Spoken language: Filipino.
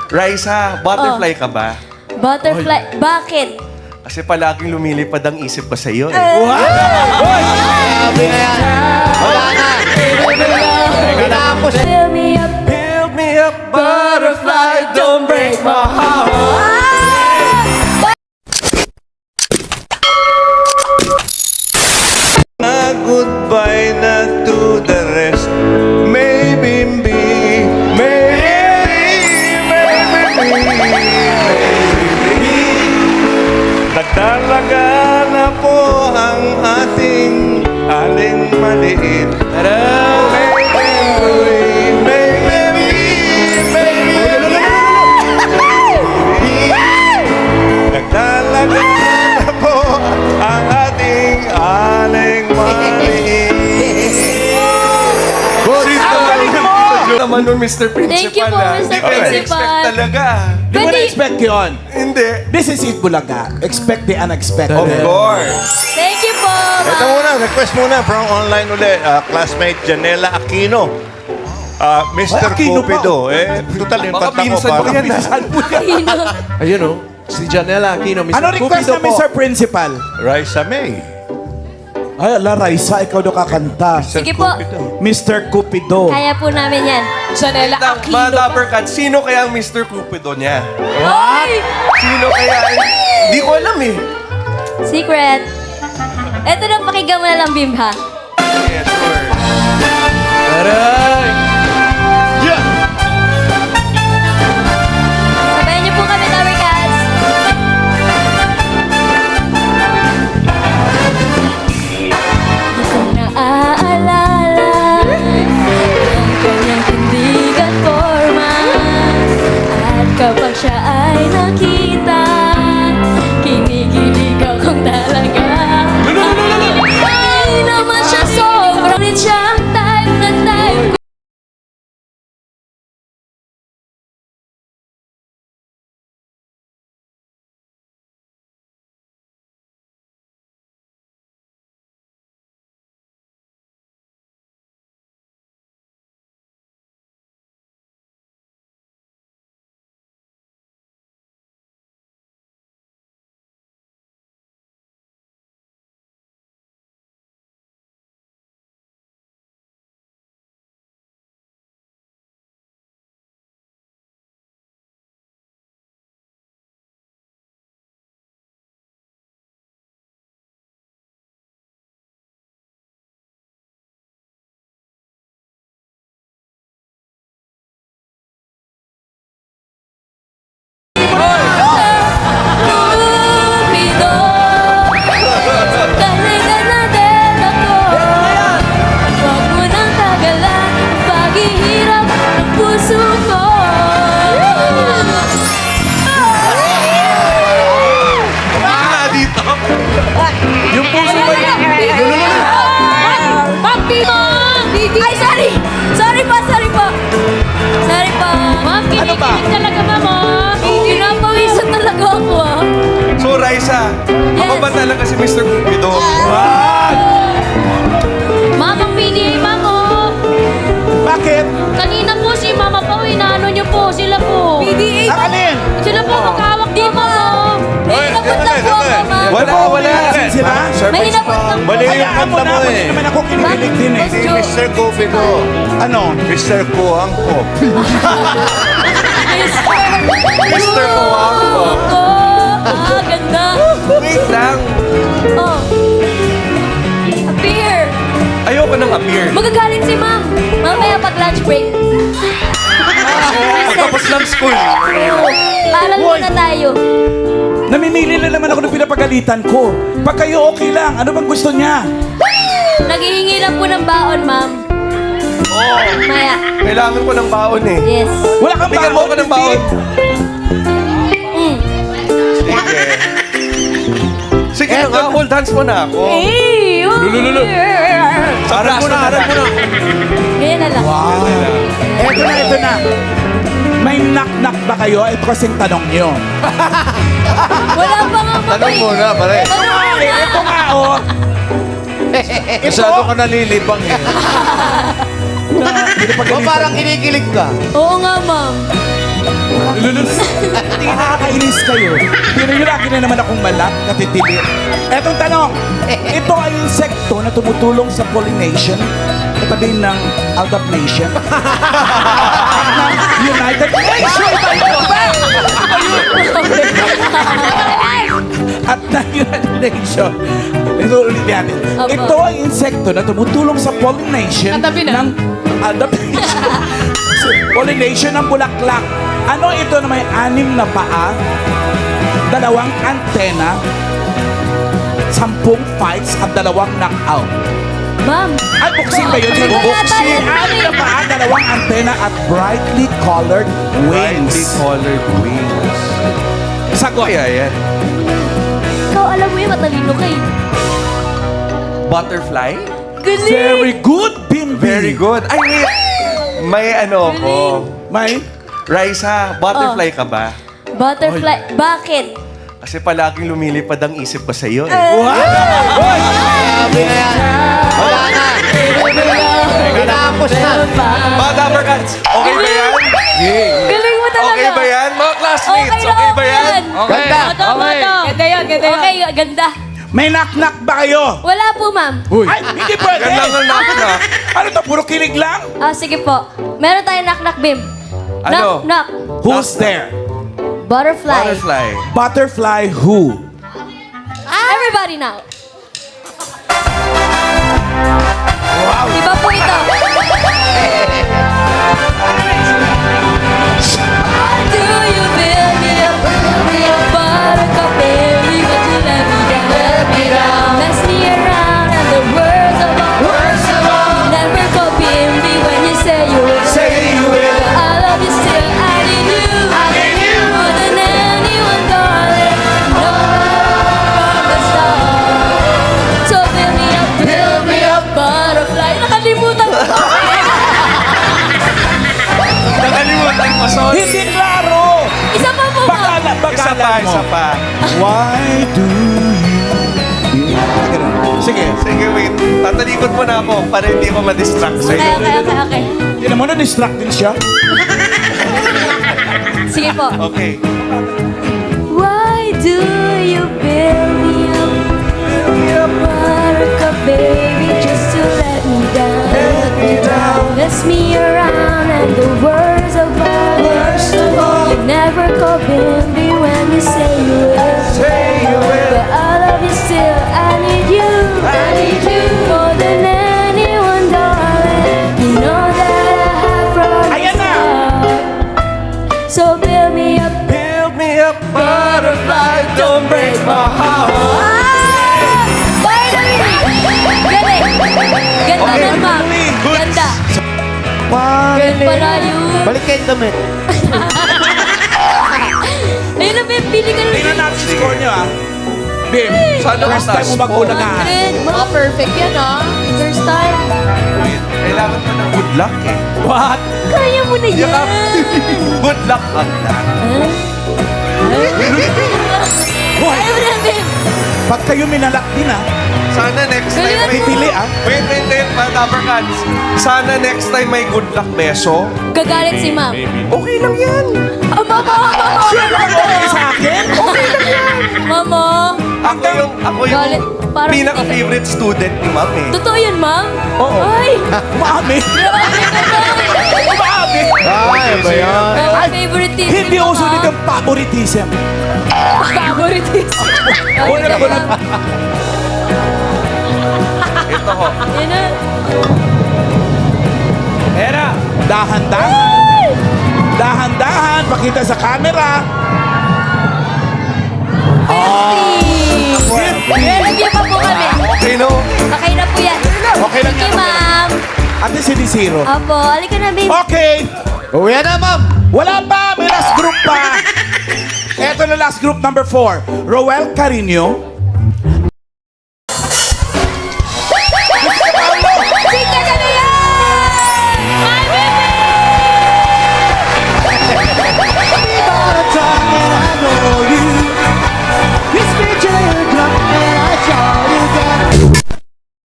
Raisa, butterfly ka ba? Butterfly. Bakit? Kasi palaging lumilipad ang isip ko sa iyo. Sabi na yan. Wala na. Tinapos. Fill me up. Build me up, butterfly, don't break my heart. Goodbye na to the rest. Maybe me. Nagdalaga na po ang ating aling maliit. Nagdalaga na po ang ating aling maliit. Naman nun, Mr. Principal. Thank you po, ah. Mr. Hindi ko Principal. expect talaga. Di mo na-expect yun. Hindi. This is it, Bulaga. Expect the unexpected. Of course. Thank you po. Ito muna, request muna from online ulit. Classmate Janela Aquino. Mr. Aquino pa. Cupido. Total, yung Baka kanta ko pinsan mo parang yan, pinsan. Ayun o. Si Janela Aquino, Mr. Ano request Cupido na po. Mr. Principal? Raisa May. Ay, ala, Raisa, ikaw daw kakanta. Sige po. Mr. Cupido. Kaya po namin yan. Chanela Mga Lovercat, sino kaya ang Mr. Cupido niya? Ay! Sino kaya? Hindi ko alam eh. Secret. Eto na, pakinggan mo na lang, Bim, ha? Yeah, sure. Aray! Sabayan niyo po kami, Lovercats. Di ko naaalala ang kanyang tindig at forma. At kapag siya ay nakita, kinikilig akong talaga. Ay naman siya sobrang rin siyang type na type ko. Cupido, galingan na din ako. Huwag mo nang tagalan ang paghihirap ng puso ko. Wala dito. Yung puso ba yun? Papi mo! Ay, sorry! Sorry po, sorry po. Sorry po. Ma'am, kinikilig talaga, ma'am. Pinapawisan talaga ako, ah. So, Raisa, ako Yes. ba talaga si Mr. Cupido? Ma'am, ang PDA, ma'am, oh. Bakit? Kanina po si Mama po, inaano niyo po, sila po. PDA? Alin? Sila po magkawak dito, ma'am. May inabot lang po ako, ma'am. Wala. Asan sila? May inabot lang po. Mali yung Hayaan mo kanta na, mo hindi eh. naman ako kinikilig din eh. Si Mr. Cupido. Ano? Mr. Kuangko. Mr. Powanko. Ah, ganda. Wait lang. Oh. Appear. Ayoko nang appear. Magagaling si ma'am. Mamaya pag lunch break. Tapos lang school. Paalam muna tayo. Namimili na naman ako ng pinapagalitan ko. Pag kayo okay lang, ano bang gusto niya? Naghihingi lang po ng baon, ma'am. Maya. Kailangan ko ng baon eh. Yes. Wala kang Bigyan mo ako ng baon. Mm. Sige na nga, hold hands mo na ako. Eh, Lulululu. Harap mo na, harap mo na. Ganyan na lang. Eto na. May knock-knock ba kayo? Ito kasing tanong niyo. Wala pa nga po. Tanong muna, pare. Ay, ito nga oh. Masyado ka nalilibang eh. Parang kinikilig ka. Oo nga, ma'am. Hindi nakakainis kayo. Pero yun lagi na naman akong malat, katitili. Etong tanong, ito ay insekto na tumutulong sa pollination, katabi ng Aldab Nation. At ng United Nations! At ng United Nations. Ito ulit natin. Apo. Ito ay insekto na tumutulong sa pollination Katabi na. ng Aldab Nation. Pollination ng bulaklak. Ano ito na may 6 na paa, 2 antena, 10 fights at 2 knockout? Ma'am. Ay, boxing ba yun? Ano ba yata Boxing. yun? 6 na paa, 2 antena at brightly colored Brightly wings. colored wings. Sagot. Kaya yan. Ikaw alam mo yun, matalino ka eh. Butterfly? Galing! Very good, Bimbi. Very good. Ay, wait. May ano ko. May? Raisa, butterfly ka ba? Butterfly. Bakit? Kasi palaging lumilipad ang isip ko sa iyo eh. Kinapos na. Bata Barkats, okay ba yan? Galing mo talaga. Okay ba yan? Mga classmates, Okay na okay ba yan? Ganda. Ganda yun, ganda yun. Okay, ganda. May knock-knock ba kayo? Wala po, ma'am. Ay, hindi pwede. Ganda nga knock-knock. Ano to, puro kilig lang? Sige po. Meron tayong knock-knock, Bim. Ano? Knock-knock. Who's there? Butterfly. Butterfly. Butterfly who? Everybody now. Wow. Iba po ito. Do you build me up, buttercup baby, but you let me down. Mess me around and the words of all. Never copy me when you say you will. I love you still, I need you. More than anyone, darling. No from the start. So build me up, butterfly. Nakalimutan ko. Nakalimutan ko, sorry. Hindi klaro! Isa pa po, ma'am. Isa pa, Bagalan mo. isa pa. Why do you... Sige. Sige, wait. Tatalikod mo na ako para hindi ako ma-distract Okay, sa'yo. okay. Hindi mo na-distract din siya. Sige po. Okay. Why do you build me up, buttercup baby, just to let me down? Mess me around and the words of all. You never call baby when you say you will. But I love you still, I need you. More than anyone, darling. You know that I have from the Ayan na! start. So build me up. Build me up, butterfly, don't break my heart. Finally! Galing! Ganda nun, ma'am. Ganda. Ganun pala yun. Balik kayo damit. Ayun na, Bim. Pili ka Tingnan natin yung score niyo, ah. Bim, Sana first time mo mataas po. mag-ulagaan. Mga perfect yan, ah. First time. Wait, kailangan mo ng good luck eh. What? Kaya mo na yan. Yakap. Good luck ang lang. Hoy, Ayaw mo na, Bim. pag kayo minalak din, ah. Sana next time Galing may... mo. Pili, ah. Wait, mga Tabarkats. Sana next time may good luck beso. Gagalit si ma'am. Okay lang yan. Mama! Sure, okay sa akin? Mama! Ako Galit. yung Parang pinaka-favorite student ni Ma'am eh. Totoo yun, ma'am? Oo. Ay! Maami. Grabe ka na! Maami. Ay, ba yan? Ang favoritism. Hindi uso din ang favoritism. Favoritism. Una ko na. Ito ho. Yan na. Era, dahan-dahan. Dahan-dahan, pakita sa camera. Re-review pa po kami. Okay, no? Okay na po yan. Okay lang Thank you, yan, okay ma'am. Ate si Zero. Opo, halika na, babe. Okay. Uwi na, ma'am. Wala pa, may last group pa. Ito na last group number 4. Roel Carino,